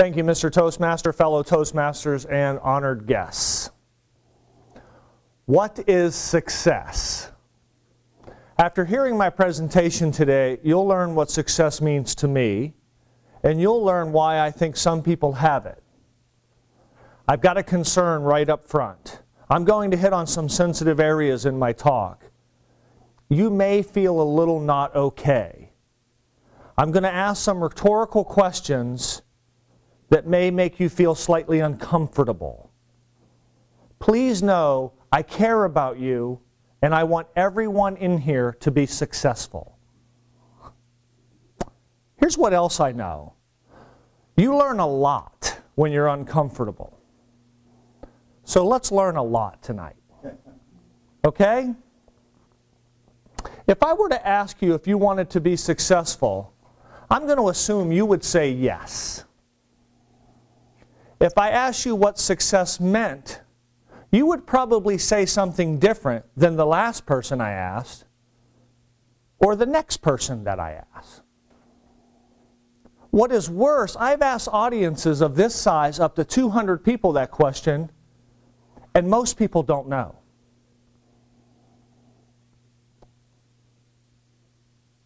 Thank you, Mr. Toastmaster, fellow Toastmasters, and honored guests. What is success? After hearing my presentation today, you'll learn what success means to me, and you'll learn why I think some people have it. I've got a concern right up front. I'm going to hit on some sensitive areas in my talk. You may feel a little not okay. I'm going to ask some rhetorical questions that may make you feel slightly uncomfortable. Please know I care about you and I want everyone in here to be successful. Here's what else I know. You learn a lot when you're uncomfortable. So let's learn a lot tonight. Okay? If I were to ask you if you wanted to be successful, I'm going to assume you would say yes. If I asked you what success meant, you would probably say something different than the last person I asked or the next person that I asked. What is worse, I've asked audiences of this size, up to 200 people, that question, and most people don't know.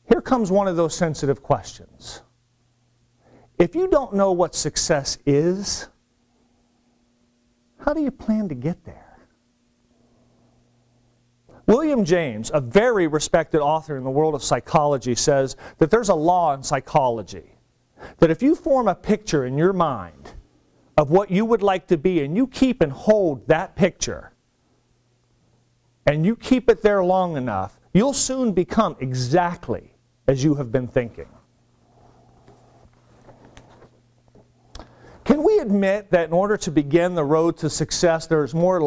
Here comes one of those sensitive questions. If you don't know what success is, how do you plan to get there? William James, a very respected author in the world of psychology, says that there's a law in psychology that if you form a picture in your mind of what you would like to be and you keep and hold that picture and you keep it there long enough, you'll soon become exactly as you have been thinking. Can we admit that in order to begin the road to success, there is more than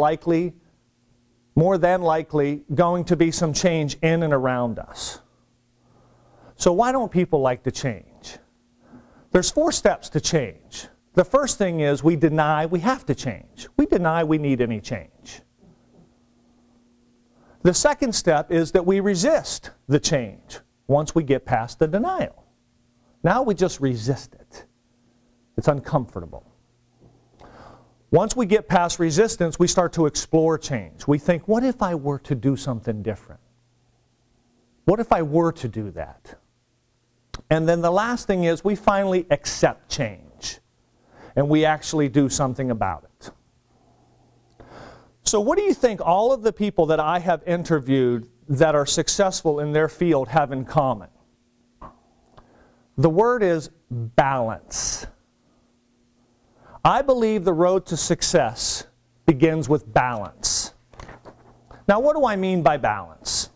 likely, going to be some change in and around us? So why don't people like to change? There's 4 steps to change. The first thing is we deny we have to change. We deny we need any change. The second step is that we resist the change once we get past the denial. Now we just resist it. It's uncomfortable. Once we get past resistance, we start to explore change. We think, what if I were to do something different? What if I were to do that? And then the last thing is we finally accept change. And we actually do something about it. So what do you think all of the people that I have interviewed that are successful in their field have in common? The word is balance. I believe the road to success begins with balance. Now, what do I mean by balance?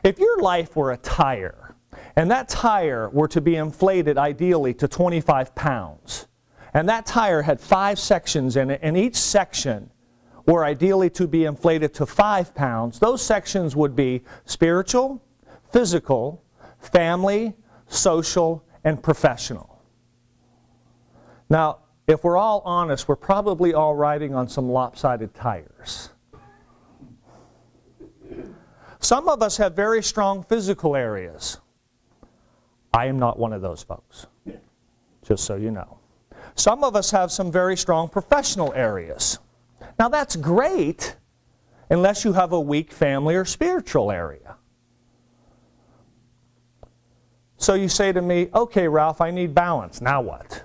If your life were a tire, and that tire were to be inflated ideally to 25 pounds, and that tire had 5 sections in it, and each section were ideally to be inflated to 5 pounds, those sections would be spiritual, physical, family, social, and professional. Now, if we're all honest, we're probably all riding on some lopsided tires. Some of us have very strong physical areas. I am not one of those folks, just so you know. Some of us have some very strong professional areas. Now that's great, unless you have a weak family or spiritual area. So you say to me, okay, Ralph, I need balance. Now what?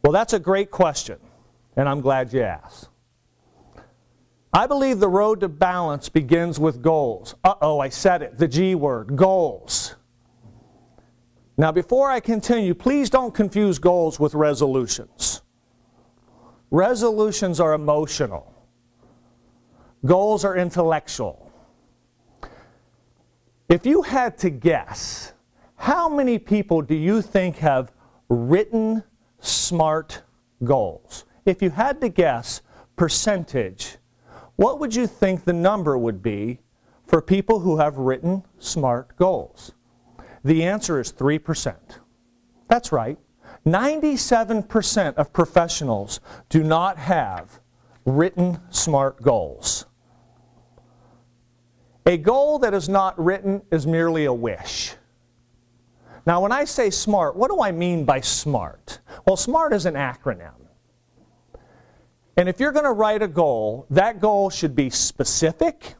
Well, that's a great question, and I'm glad you asked. I believe the road to balance begins with goals. Uh-oh, I said it, the G word, goals. Now, before I continue, please don't confuse goals with resolutions. Resolutions are emotional. Goals are intellectual. If you had to guess, how many people do you think have written SMART goals? If you had to guess percentage, what would you think the number would be for people who have written SMART goals? The answer is 3%. That's right. 97% of professionals do not have written SMART goals. A goal that is not written is merely a wish. Now, when I say SMART, what do I mean by SMART? Well, SMART is an acronym. And if you're going to write a goal, that goal should be specific.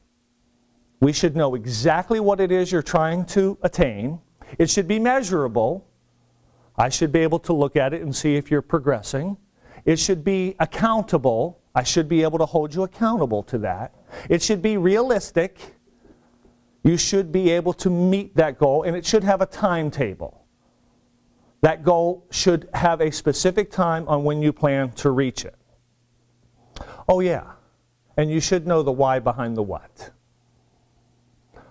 We should know exactly what it is you're trying to attain. It should be measurable. I should be able to look at it and see if you're progressing. It should be accountable. I should be able to hold you accountable to that. It should be realistic. You should be able to meet that goal, and it should have a timetable. That goal should have a specific time on when you plan to reach it. Oh yeah, and you should know the why behind the what.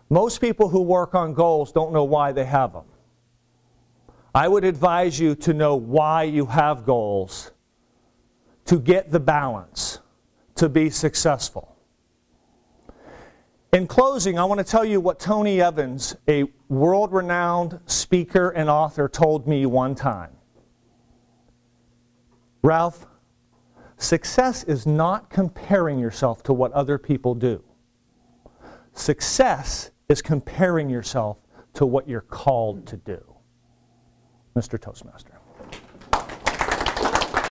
Most people who work on goals don't know why they have them. I would advise you to know why you have goals, to get the balance, to be successful. In closing, I want to tell you what Tony Evans, a world-renowned speaker and author, told me one time. Ralph, success is not comparing yourself to what other people do. Success is comparing yourself to what you're called to do. Mr. Toastmaster.